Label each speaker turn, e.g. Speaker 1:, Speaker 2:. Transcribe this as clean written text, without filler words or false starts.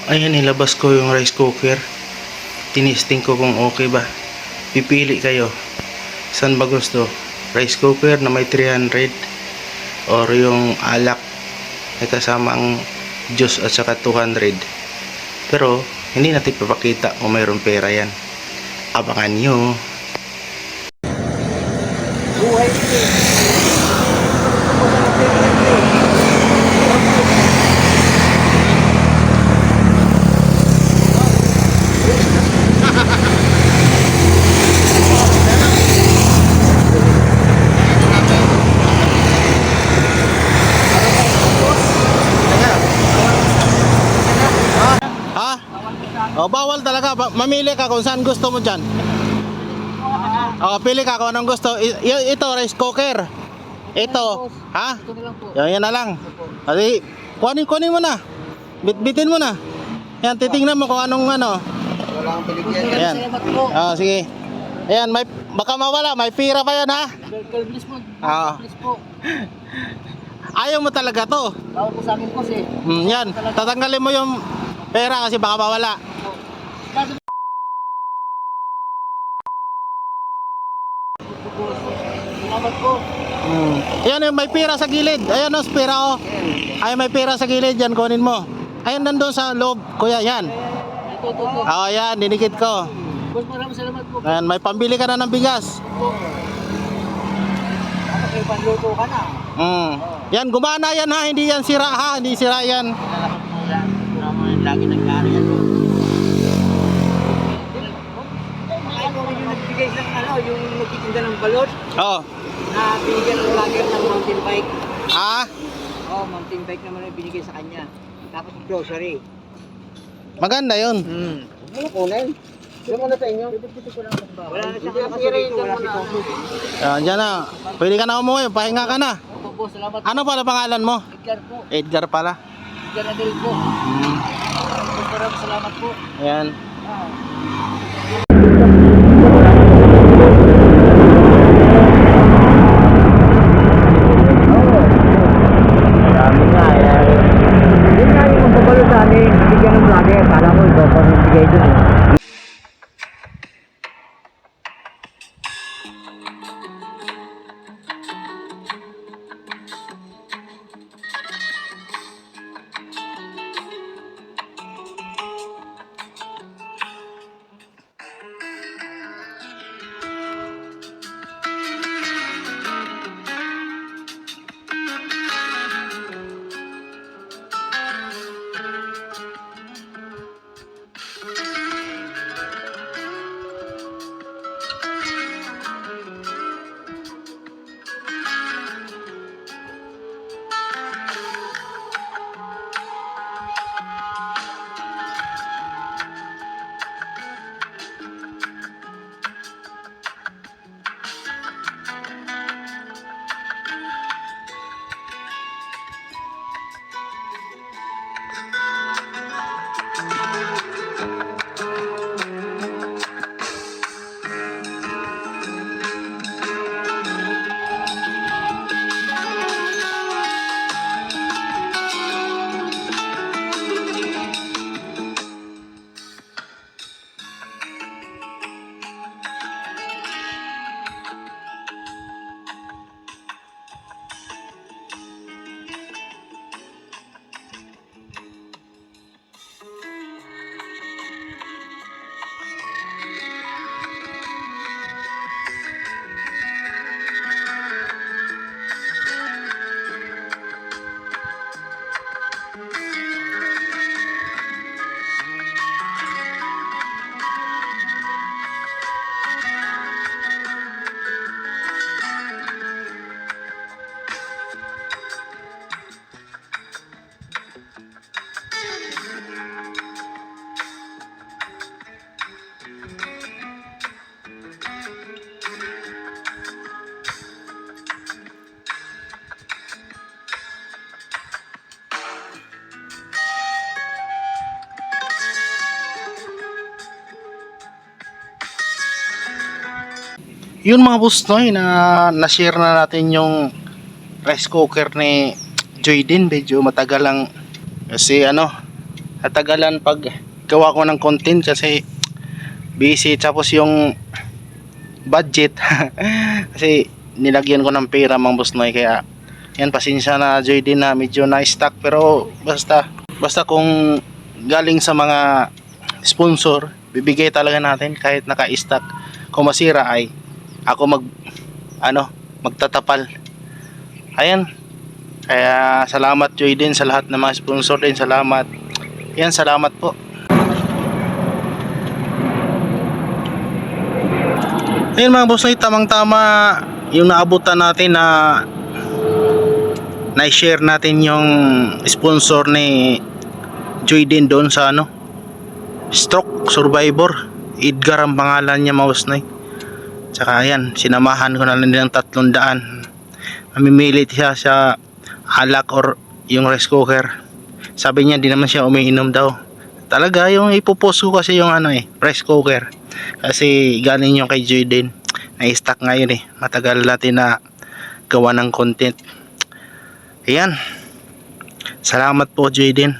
Speaker 1: Ayan, nilabas ko yung rice cooker. Tinisting ko kung okay ba. Pipili kayo. Saan ba gusto? Rice cooker na may 300 or yung alak may kasamang juice at saka 200. Pero hindi natin papakita kung mayroong pera yan. Abangan nyo.
Speaker 2: Buhay
Speaker 1: Ha? O, bawal talaga. Mamili ka kung saan gusto mo dyan. O, pili ka kung anong gusto. Ito, rice cooker. Ito. Ha?
Speaker 2: Ito na lang po.
Speaker 1: Yan na lang. Adi, kunin mo na. Bitbitin mo na. Yan, titingnan mo kung anong ano.
Speaker 2: Wala akong binigyan.
Speaker 1: Ayan.
Speaker 2: Salamat po.
Speaker 1: Sige. Ayan, baka mawala. May pira pa yan, ha?
Speaker 2: God bless po.
Speaker 1: Oo.
Speaker 2: Bless po.
Speaker 1: Ayaw mo talaga to.
Speaker 2: Bawal po sa akin po si.
Speaker 1: Yan. Tatanggalin mo yung pera kasi baka mawala.
Speaker 2: Salamat po.
Speaker 1: Ayan, may pira sa gilid. Ayan, pira, oh. Ay, may pira sa gilid. Yan, kunin mo. Ayan, nandun sa loob. Kuya, yan.
Speaker 2: Ito.
Speaker 1: Oo, yan. Dinikit ko.
Speaker 2: Boss, maraming salamat po.
Speaker 1: Ayan, may pambili ka na ng bigas.
Speaker 2: Ako kayo panluto ka na.
Speaker 1: Yan, gumana yan, ha. Hindi yan sira, ha. Hindi sira yan.
Speaker 2: Salamat po lang. Naman lagi nag-aari yan. Ano yung nagbigay ng ano, yung nagtitinda ng balot
Speaker 1: Oh.
Speaker 2: na binigyan ng vlogger ng mountain bike.
Speaker 1: Ah,
Speaker 2: Mountain bike naman ang binigay sa kanya. Tapos grocery.
Speaker 1: maganda yun.
Speaker 2: Ano kunin? Yung muna sa inyo. Wala na siyang kasi dito, wala si Koso.
Speaker 1: Diyan na. Pwede ka na umuwi. Pahinga ka na.
Speaker 2: Opo po, salamat.
Speaker 1: Ano pala pangalan mo?
Speaker 2: Edgar po.
Speaker 1: Edgar pala.
Speaker 2: Edgar Adel po. Maraming salamat po.
Speaker 1: Ayan.
Speaker 2: Dami nga eh. Yun nga yung magbabalo sa amin. Bigyan ng vlogger. Kala mo ito kung bigay dun.
Speaker 1: Yun mga boss noy, na-share na natin yung rice cooker ni Joy din. Medyo matagal lang kasi ano, natagalan pag gawa ko ng content kasi busy, tapos yung budget kasi nilagyan ko ng pera Mang Boss Noy, kaya yan, pasensya na Joy din na medyo na-stuck, pero basta kung galing sa mga sponsor, bibigay talaga natin kahit naka-stuck. Kung masira ay ako magtatapal. Ayan, kaya salamat Joy din sa lahat ng mga sponsor din, salamat. Yan, salamat po. Ayun mga boss, ay tamang-tama yung naabutan natin na share natin yung sponsor ni Joy din doon sa stroke survivor. Edgar ang pangalan niya mga boss. Tsaka ayan, sinamahan ko na lang ng 300. Mamimilit siya sa alak or yung rice cooker. Sabi niya di naman siya umiinom daw. Talaga yung ipopost ko kasi yung rice cooker. Kasi galing yung kay Joy din. Na-stuck ngayon matagal natin na gawa ng content. Ayan, salamat po Joy din.